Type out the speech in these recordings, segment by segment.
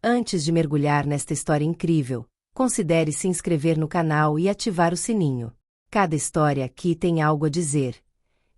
Antes de mergulhar nesta história incrível, considere se inscrever no canal e ativar o sininho. Cada história aqui tem algo a dizer.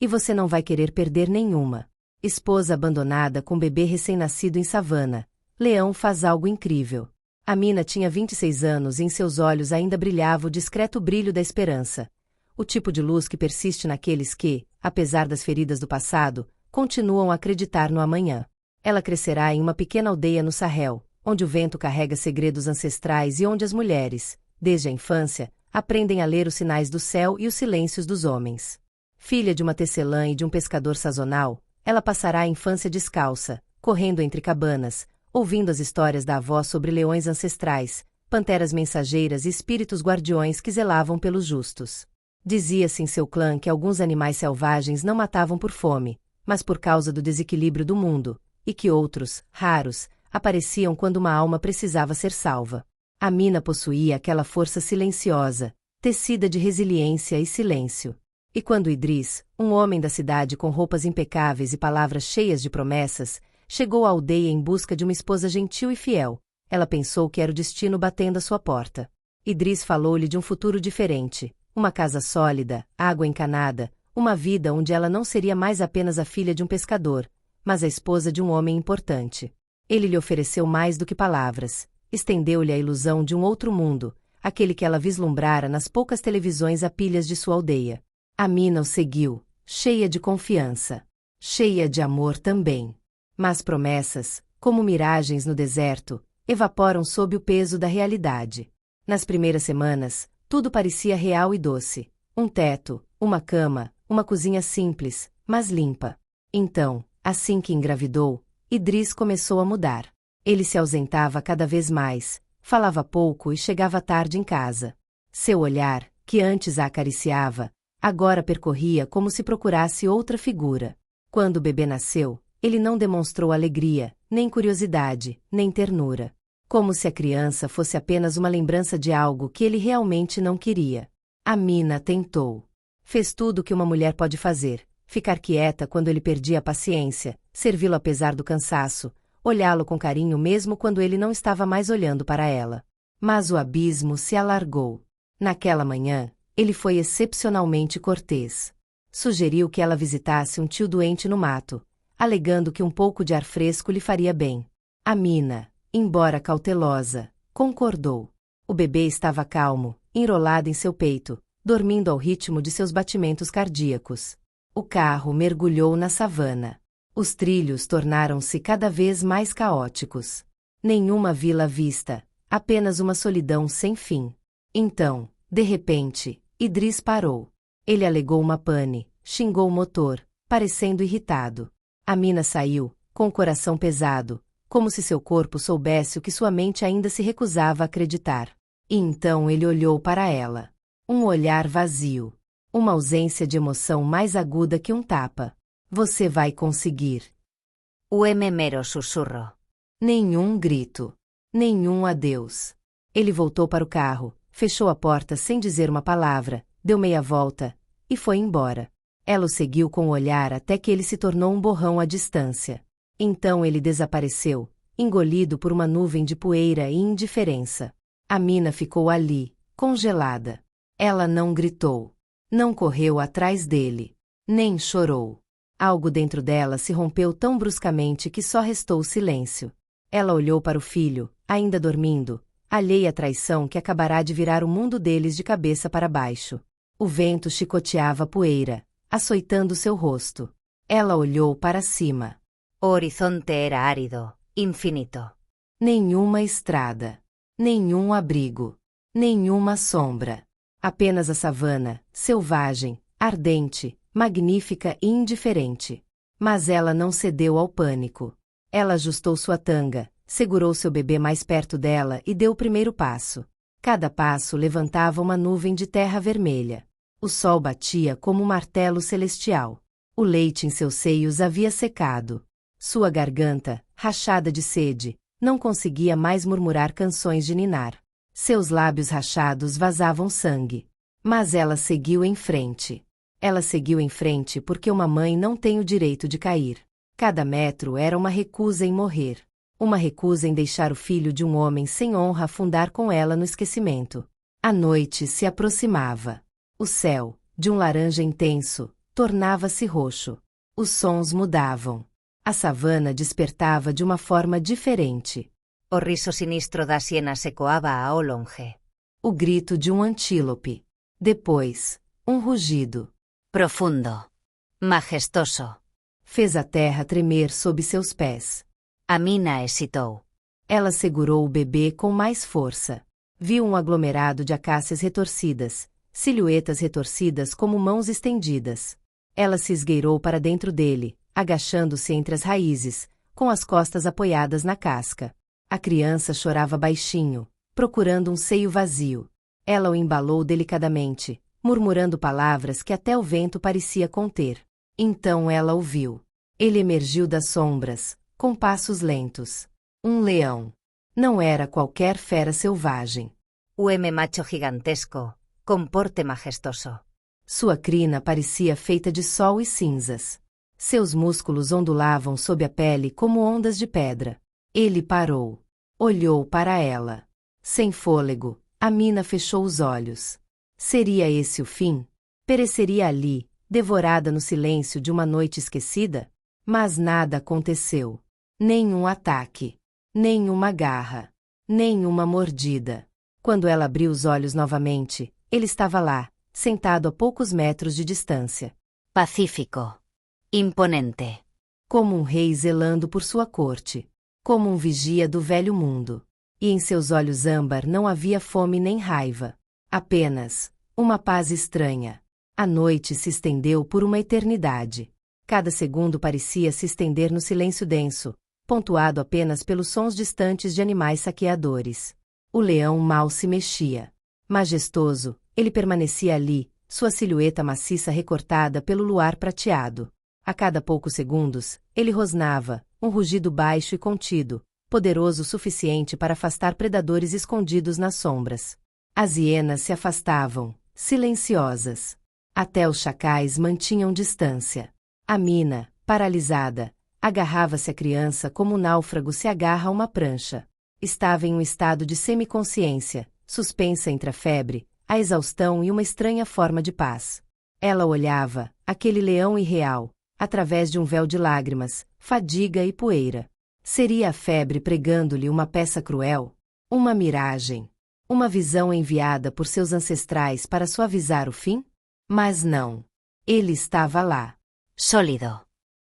E você não vai querer perder nenhuma. Esposa abandonada com bebê recém-nascido em savana. Leão faz algo incrível. Amina tinha 26 anos e em seus olhos ainda brilhava o discreto brilho da esperança. O tipo de luz que persiste naqueles que, apesar das feridas do passado, continuam a acreditar no amanhã. Ela crescerá em uma pequena aldeia no Sahel, onde o vento carrega segredos ancestrais e onde as mulheres, desde a infância, aprendem a ler os sinais do céu e os silêncios dos homens. Filha de uma tecelã e de um pescador sazonal, ela passará a infância descalça, correndo entre cabanas, ouvindo as histórias da avó sobre leões ancestrais, panteras mensageiras e espíritos guardiões que zelavam pelos justos. Dizia-se em seu clã que alguns animais selvagens não matavam por fome, mas por causa do desequilíbrio do mundo, e que outros, raros, apareciam quando uma alma precisava ser salva. Amina possuía aquela força silenciosa, tecida de resiliência e silêncio. E quando Idris, um homem da cidade com roupas impecáveis e palavras cheias de promessas, chegou à aldeia em busca de uma esposa gentil e fiel, ela pensou que era o destino batendo à sua porta. Idris falou-lhe de um futuro diferente, uma casa sólida, água encanada, uma vida onde ela não seria mais apenas a filha de um pescador, mas a esposa de um homem importante. Ele lhe ofereceu mais do que palavras, estendeu-lhe a ilusão de um outro mundo, aquele que ela vislumbrara nas poucas televisões a pilhas de sua aldeia. Amina o seguiu, cheia de confiança, cheia de amor também. Mas promessas, como miragens no deserto, evaporam sob o peso da realidade. Nas primeiras semanas, tudo parecia real e doce. Um teto, uma cama, uma cozinha simples, mas limpa. Então, assim que engravidou, Idris começou a mudar. Ele se ausentava cada vez mais, falava pouco e chegava tarde em casa. Seu olhar, que antes a acariciava, agora percorria como se procurasse outra figura. Quando o bebê nasceu, ele não demonstrou alegria, nem curiosidade, nem ternura. Como se a criança fosse apenas uma lembrança de algo que ele realmente não queria. Amina tentou. Fez tudo o que uma mulher pode fazer: ficar quieta quando ele perdia a paciência, servi-lo apesar do cansaço, olhá-lo com carinho mesmo quando ele não estava mais olhando para ela. Mas o abismo se alargou. Naquela manhã, ele foi excepcionalmente cortês. Sugeriu que ela visitasse um tio doente no mato, alegando que um pouco de ar fresco lhe faria bem. Amina, embora cautelosa, concordou. O bebê estava calmo, enrolado em seu peito, dormindo ao ritmo de seus batimentos cardíacos. O carro mergulhou na savana. Os trilhos tornaram-se cada vez mais caóticos. Nenhuma vila à vista, apenas uma solidão sem fim. Então, de repente, Idris parou. Ele alegou uma pane, xingou o motor, parecendo irritado. Amina saiu, com o coração pesado, como se seu corpo soubesse o que sua mente ainda se recusava a acreditar. E então ele olhou para ela. Um olhar vazio. Uma ausência de emoção mais aguda que um tapa. Você vai conseguir. O mero sussurro. Nenhum grito. Nenhum adeus. Ele voltou para o carro, fechou a porta sem dizer uma palavra, deu meia volta, e foi embora. Ela o seguiu com o olhar até que ele se tornou um borrão à distância. Então ele desapareceu, engolido por uma nuvem de poeira e indiferença. Amina ficou ali, congelada. Ela não gritou. Não correu atrás dele. Nem chorou. Algo dentro dela se rompeu tão bruscamente que só restou o silêncio. Ela olhou para o filho, ainda dormindo, alheia à traição que acabará de virar o mundo deles de cabeça para baixo. O vento chicoteava a poeira, açoitando seu rosto. Ela olhou para cima. O horizonte era árido, infinito. Nenhuma estrada. Nenhum abrigo. Nenhuma sombra. Apenas a savana, selvagem, ardente, magnífica e indiferente. Mas ela não cedeu ao pânico. Ela ajustou sua tanga, segurou seu bebê mais perto dela e deu o primeiro passo. Cada passo levantava uma nuvem de terra vermelha. O sol batia como um martelo celestial. O leite em seus seios havia secado. Sua garganta, rachada de sede, não conseguia mais murmurar canções de ninar. Seus lábios rachados vazavam sangue. Mas ela seguiu em frente. Ela seguiu em frente porque uma mãe não tem o direito de cair. Cada metro era uma recusa em morrer. Uma recusa em deixar o filho de um homem sem honra afundar com ela no esquecimento. A noite se aproximava. O céu, de um laranja intenso, tornava-se roxo. Os sons mudavam. A savana despertava de uma forma diferente. O riso sinistro das hienas ecoava ao longe. O grito de um antílope. Depois, um rugido. Profundo. Majestoso. Fez a terra tremer sob seus pés. Amina hesitou. Ela segurou o bebê com mais força. Viu um aglomerado de acácias retorcidas, silhuetas retorcidas como mãos estendidas. Ela se esgueirou para dentro dele, agachando-se entre as raízes, com as costas apoiadas na casca. A criança chorava baixinho, procurando um seio vazio. Ela o embalou delicadamente, murmurando palavras que até o vento parecia conter. Então ela o viu. Ele emergiu das sombras, com passos lentos. Um leão. Não era qualquer fera selvagem. Macho gigantesco, com porte majestoso. Sua crina parecia feita de sol e cinzas. Seus músculos ondulavam sob a pele como ondas de pedra. Ele parou. Olhou para ela. Sem fôlego, Amina fechou os olhos. Seria esse o fim? Pereceria ali, devorada no silêncio de uma noite esquecida? Mas nada aconteceu. Nenhum ataque. Nenhuma garra. Nenhuma mordida. Quando ela abriu os olhos novamente, ele estava lá, sentado a poucos metros de distância. Pacífico. Imponente. Como um rei zelando por sua corte. Como um vigia do velho mundo. E em seus olhos âmbar não havia fome nem raiva. Apenas uma paz estranha. A noite se estendeu por uma eternidade. Cada segundo parecia se estender no silêncio denso, pontuado apenas pelos sons distantes de animais saqueadores. O leão mal se mexia. Majestoso, ele permanecia ali, sua silhueta maciça recortada pelo luar prateado. A cada poucos segundos, ele rosnava, um rugido baixo e contido, poderoso o suficiente para afastar predadores escondidos nas sombras. As hienas se afastavam, silenciosas. Até os chacais mantinham distância. Amina, paralisada, agarrava-se à criança como um náufrago se agarra a uma prancha. Estava em um estado de semiconsciência, suspensa entre a febre, a exaustão e uma estranha forma de paz. Ela olhava, aquele leão irreal, através de um véu de lágrimas, fadiga e poeira. Seria a febre pregando-lhe uma peça cruel? Uma miragem? Uma visão enviada por seus ancestrais para suavizar o fim? Mas não. Ele estava lá. Sólido.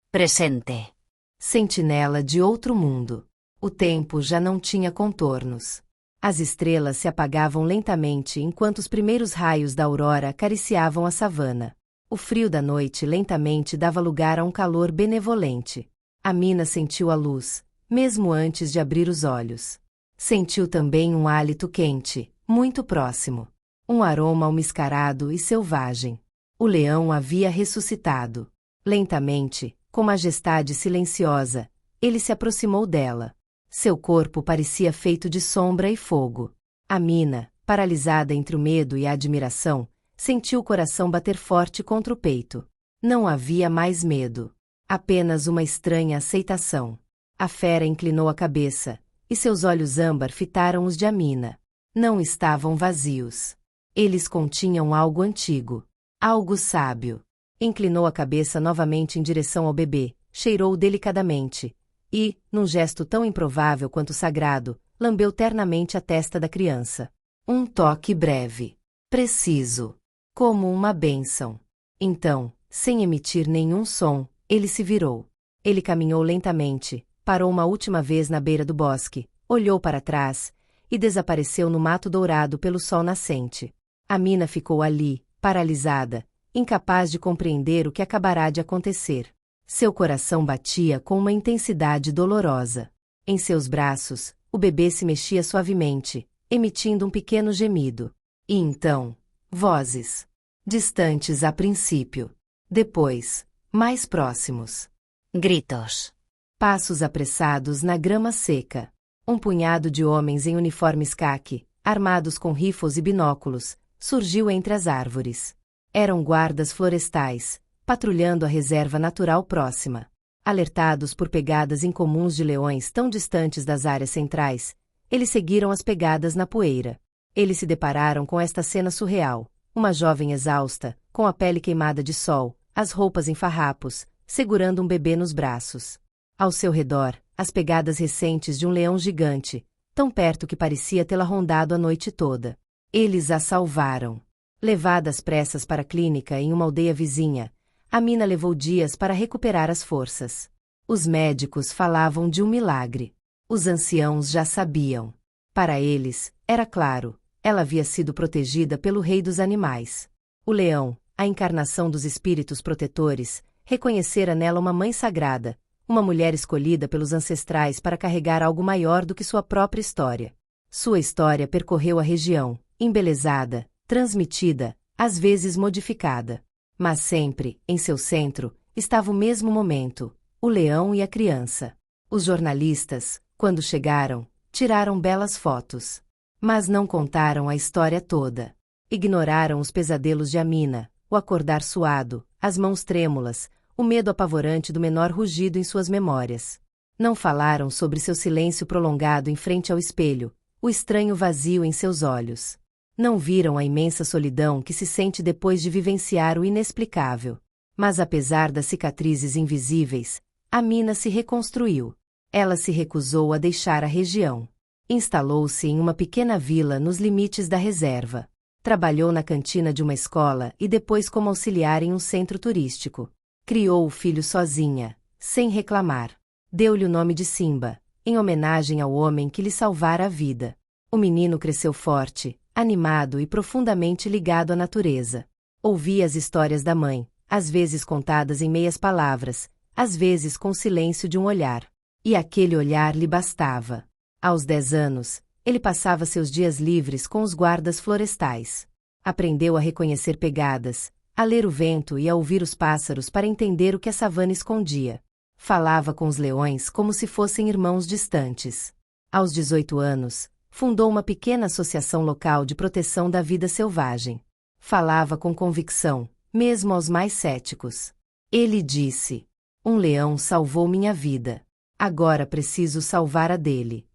Presente. Sentinela de outro mundo. O tempo já não tinha contornos. As estrelas se apagavam lentamente enquanto os primeiros raios da aurora acariciavam a savana. O frio da noite lentamente dava lugar a um calor benevolente. Amina sentiu a luz, mesmo antes de abrir os olhos. Sentiu também um hálito quente, muito próximo. Um aroma almiscarado e selvagem. O leão havia ressuscitado. Lentamente, com majestade silenciosa, ele se aproximou dela. Seu corpo parecia feito de sombra e fogo. Amina, paralisada entre o medo e a admiração, sentiu o coração bater forte contra o peito. Não havia mais medo. Apenas uma estranha aceitação. A fera inclinou a cabeça, e seus olhos âmbar fitaram os de Amina. Não estavam vazios. Eles continham algo antigo. Algo sábio. Inclinou a cabeça novamente em direção ao bebê, cheirou delicadamente, e, num gesto tão improvável quanto sagrado, lambeu ternamente a testa da criança. Um toque breve. Preciso. Como uma bênção. Então, sem emitir nenhum som, ele se virou. Ele caminhou lentamente, parou uma última vez na beira do bosque, olhou para trás, e desapareceu no mato dourado pelo sol nascente. Amina ficou ali, paralisada, incapaz de compreender o que acabará de acontecer. Seu coração batia com uma intensidade dolorosa. Em seus braços, o bebê se mexia suavemente, emitindo um pequeno gemido. E então, vozes. Distantes a princípio. Depois, mais próximos. Gritos. Passos apressados na grama seca. Um punhado de homens em uniformes caque, armados com rifles e binóculos, surgiu entre as árvores. Eram guardas florestais, patrulhando a reserva natural próxima. Alertados por pegadas incomuns de leões tão distantes das áreas centrais, eles seguiram as pegadas na poeira. Eles se depararam com esta cena surreal: uma jovem exausta, com a pele queimada de sol, as roupas em farrapos, segurando um bebê nos braços. Ao seu redor, as pegadas recentes de um leão gigante, tão perto que parecia tê-la rondado a noite toda. Eles a salvaram. Levada às pressas para a clínica em uma aldeia vizinha, Amina levou dias para recuperar as forças. Os médicos falavam de um milagre. Os anciãos já sabiam. Para eles, era claro, ela havia sido protegida pelo rei dos animais. O leão, a encarnação dos espíritos protetores, reconhecera nela uma mãe sagrada, uma mulher escolhida pelos ancestrais para carregar algo maior do que sua própria história. Sua história percorreu a região, embelezada, transmitida, às vezes modificada. Mas sempre, em seu centro, estava o mesmo momento: o leão e a criança. Os jornalistas, quando chegaram, tiraram belas fotos. Mas não contaram a história toda. Ignoraram os pesadelos de Amina, o acordar suado, as mãos trêmulas, o medo apavorante do menor rugido em suas memórias. Não falaram sobre seu silêncio prolongado em frente ao espelho, o estranho vazio em seus olhos. Não viram a imensa solidão que se sente depois de vivenciar o inexplicável. Mas apesar das cicatrizes invisíveis, Amina se reconstruiu. Ela se recusou a deixar a região. Instalou-se em uma pequena vila nos limites da reserva. Trabalhou na cantina de uma escola e depois como auxiliar em um centro turístico. Criou o filho sozinha, sem reclamar. Deu-lhe o nome de Simba, em homenagem ao homem que lhe salvara a vida. O menino cresceu forte, animado e profundamente ligado à natureza. Ouvia as histórias da mãe, às vezes contadas em meias palavras, às vezes com o silêncio de um olhar. E aquele olhar lhe bastava. Aos 10 anos, ele passava seus dias livres com os guardas florestais. Aprendeu a reconhecer pegadas, a ler o vento e a ouvir os pássaros para entender o que a savana escondia. Falava com os leões como se fossem irmãos distantes. Aos 18 anos, fundou uma pequena associação local de proteção da vida selvagem. Falava com convicção, mesmo aos mais céticos. Ele disse: "Um leão salvou minha vida. Agora preciso salvar a dele."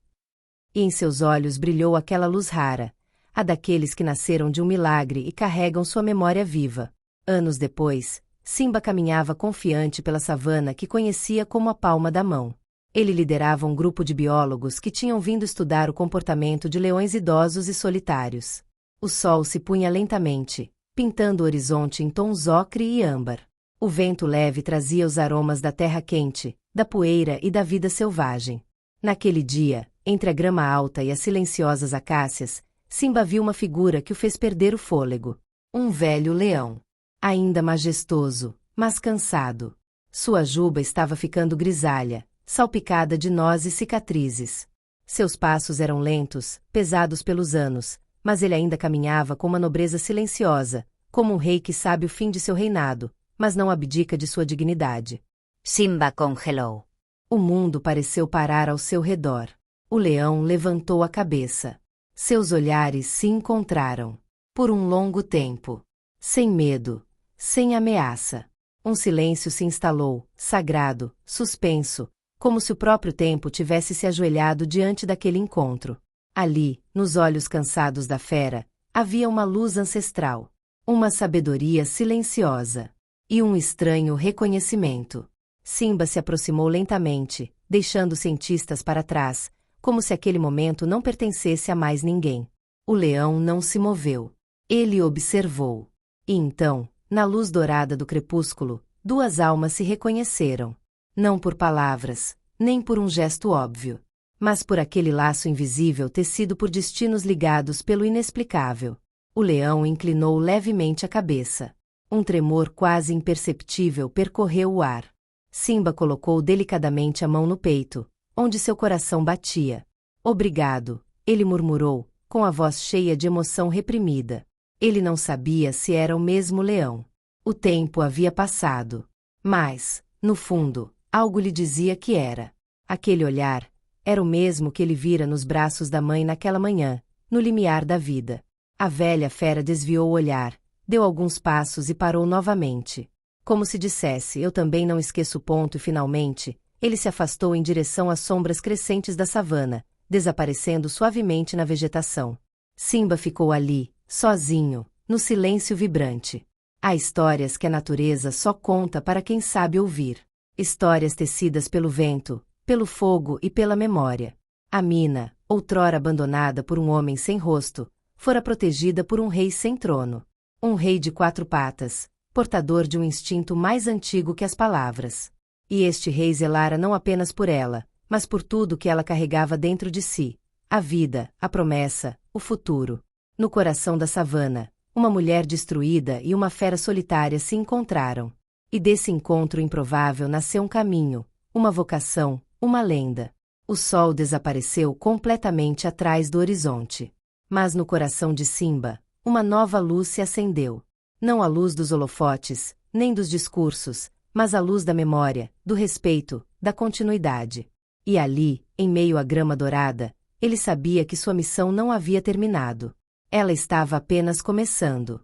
E em seus olhos brilhou aquela luz rara, a daqueles que nasceram de um milagre e carregam sua memória viva. Anos depois, Simba caminhava confiante pela savana que conhecia como a palma da mão. Ele liderava um grupo de biólogos que tinham vindo estudar o comportamento de leões idosos e solitários. O sol se punha lentamente, pintando o horizonte em tons ocre e âmbar. O vento leve trazia os aromas da terra quente, da poeira e da vida selvagem. Naquele dia, entre a grama alta e as silenciosas acácias, Simba viu uma figura que o fez perder o fôlego. Um velho leão. Ainda majestoso, mas cansado. Sua juba estava ficando grisalha, salpicada de nós e cicatrizes. Seus passos eram lentos, pesados pelos anos, mas ele ainda caminhava com uma nobreza silenciosa, como um rei que sabe o fim de seu reinado, mas não abdica de sua dignidade. Simba congelou. O mundo pareceu parar ao seu redor. O leão levantou a cabeça. Seus olhares se encontraram. Por um longo tempo. Sem medo, sem ameaça. Um silêncio se instalou, sagrado, suspenso, como se o próprio tempo tivesse se ajoelhado diante daquele encontro. Ali, nos olhos cansados da fera, havia uma luz ancestral, uma sabedoria silenciosa e um estranho reconhecimento. Simba se aproximou lentamente, deixando os cientistas para trás, como se aquele momento não pertencesse a mais ninguém. O leão não se moveu. Ele observou. E então, na luz dourada do crepúsculo, duas almas se reconheceram. Não por palavras, nem por um gesto óbvio, mas por aquele laço invisível tecido por destinos ligados pelo inexplicável. O leão inclinou levemente a cabeça. Um tremor quase imperceptível percorreu o ar. Simba colocou delicadamente a mão no peito, onde seu coração batia. "Obrigado", ele murmurou, com a voz cheia de emoção reprimida. Ele não sabia se era o mesmo leão. O tempo havia passado. Mas, no fundo, algo lhe dizia que era. Aquele olhar era o mesmo que ele vira nos braços da mãe naquela manhã, no limiar da vida. A velha fera desviou o olhar, deu alguns passos e parou novamente. Como se dissesse, eu também não esqueço o ponto e finalmente, ele se afastou em direção às sombras crescentes da savana, desaparecendo suavemente na vegetação. Simba ficou ali, sozinho, no silêncio vibrante. Há histórias que a natureza só conta para quem sabe ouvir. Histórias tecidas pelo vento, pelo fogo e pela memória. A mina, outrora abandonada por um homem sem rosto, fora protegida por um rei sem trono. Um rei de 4 patas, portador de um instinto mais antigo que as palavras. E este rei zelara não apenas por ela, mas por tudo que ela carregava dentro de si: a vida, a promessa, o futuro. No coração da savana, uma mulher destruída e uma fera solitária se encontraram. E desse encontro improvável nasceu um caminho, uma vocação, uma lenda. O sol desapareceu completamente atrás do horizonte. Mas no coração de Simba, uma nova luz se acendeu. Não a luz dos holofotes, nem dos discursos, mas a luz da memória, do respeito, da continuidade. E ali, em meio à grama dourada, ele sabia que sua missão não havia terminado. Ela estava apenas começando.